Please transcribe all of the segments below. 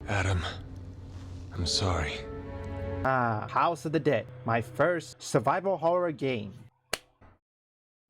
Adam, I'm sorry. House of the Dead, my first survival horror game.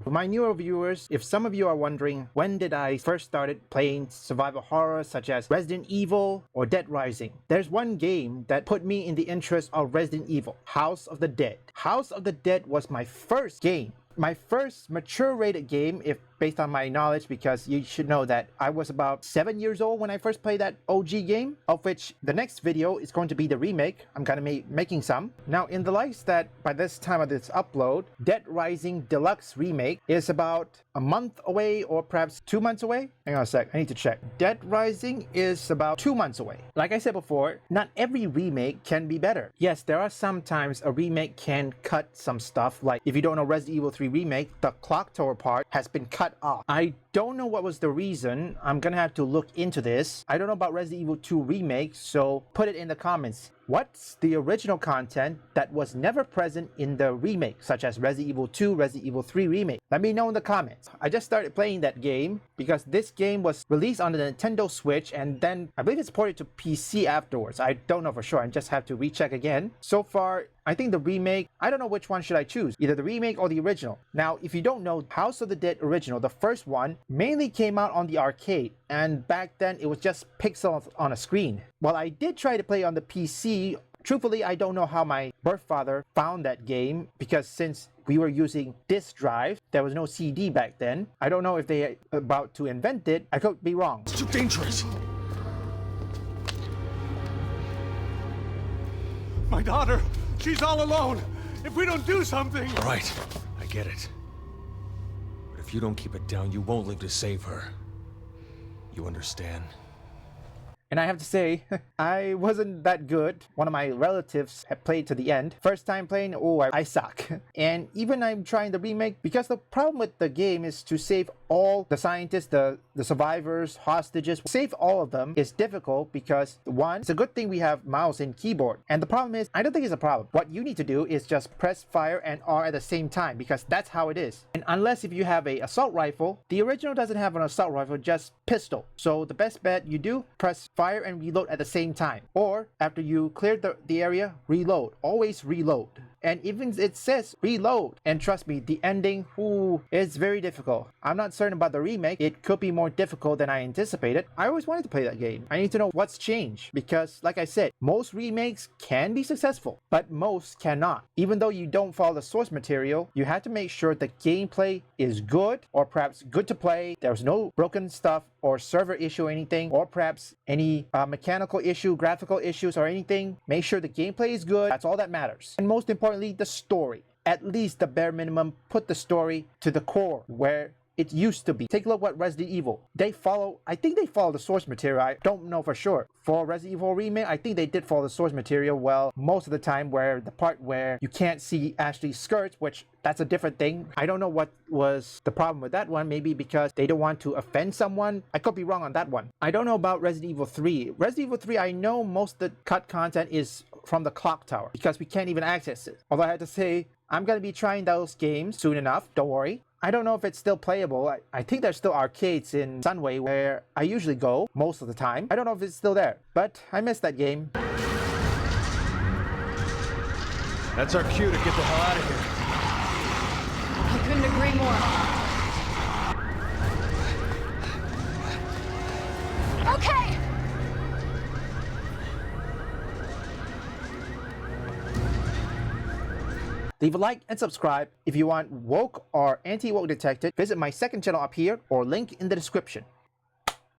For my newer viewers, if some of you are wondering when did I first started playing survival horror such as Resident Evil or Dead Rising, there's one game that put me in the interest of Resident Evil, House of the Dead. House of the Dead was my first game. My first mature rated game, if based on my knowledge, because you should know that I was about 7 years old when I first played that OG game, of which the next video is going to be the remake. I'm gonna be making some. Now, in the likes that by this time of this upload, Dead Rising Deluxe Remake is about a month away or perhaps 2 months away. Hang on a sec, I need to check. Dead Rising is about 2 months away. Like I said before, not every remake can be better. Yes, there are sometimes a remake can cut some stuff, like if you don't know Resident Evil 3 Remake, the clock tower part has been cut off. I don't know what was the reason. I'm gonna have to look into this. I don't know about Resident Evil 2 Remake, so put it in the comments. What's the original content that was never present in the remake, such as Resident Evil 2, Resident Evil 3 Remake? Let me know in the comments. I just started playing that game because this game was released on the Nintendo Switch and then I believe it's ported to PC afterwards. I don't know for sure. I just have to recheck again. So far, I think the remake, I don't know which one should I choose, either the remake or the original. Now, if you don't know, House of the Dead original, the first one, mainly came out on the arcade, and back then it was just pixels on a screen. While I did try to play on the PC, truthfully, I don't know how my birth father found that game, because since we were using disk drive, there was no CD back then. I don't know if they are about to invent it. I could be wrong. It's too dangerous. My daughter, she's all alone. If we don't do something... All right, I get it. But if you don't keep it down, you won't live to save her. You understand? And I have to say, I wasn't that good. One of my relatives had played to the end. First time playing, oh, I suck. And even I'm trying the remake, because the problem with the game is to save all the scientists, the survivors, hostages, save all of them is difficult because, one, it's a good thing we have mouse and keyboard. And the problem is, I don't think it's a problem. What you need to do is just press fire and R at the same time, because that's how it is. And unless if you have a assault rifle, the original doesn't have an assault rifle, just pistol. So the best bet you do, press fire and reload at the same time. Or after you clear the area, reload. Always reload. And even it says reload. And trust me, the ending, ooh, is very difficult. I'm not certain about the remake. It could be more difficult than I anticipated. I always wanted to play that game. I need to know what's changed. Because, like I said, most remakes can be successful, but most cannot. Even though you don't follow the source material, you have to make sure the gameplay is good, or perhaps good to play. There's no broken stuff or server issue or anything, or perhaps any mechanical issue, graphical issues or anything. Make sure the gameplay is good. That's all that matters. And most importantly, the story. At least the bare minimum, put the story to the core where it used to be. Take a look at Resident Evil. I think they follow the source material. I don't know for sure. For Resident Evil Remake, I think they did follow the source material well most of the time, where the part where you can't see Ashley's skirts, which that's a different thing. I don't know what was the problem with that one. Maybe because they don't want to offend someone. I could be wrong on that one. I don't know about Resident Evil 3. Resident Evil 3, I know most of the cut content is from the clock tower because we can't even access it. Although I have to say, I'm going to be trying those games soon enough. Don't worry. I don't know if it's still playable. I think there's still arcades in Sunway where I usually go most of the time. I don't know if it's still there, but I missed that game. That's our cue to get the hell out of here. I couldn't agree more. Okay! Leave a like and subscribe. If you want woke or anti-woke detected, visit my second channel up here or link in the description.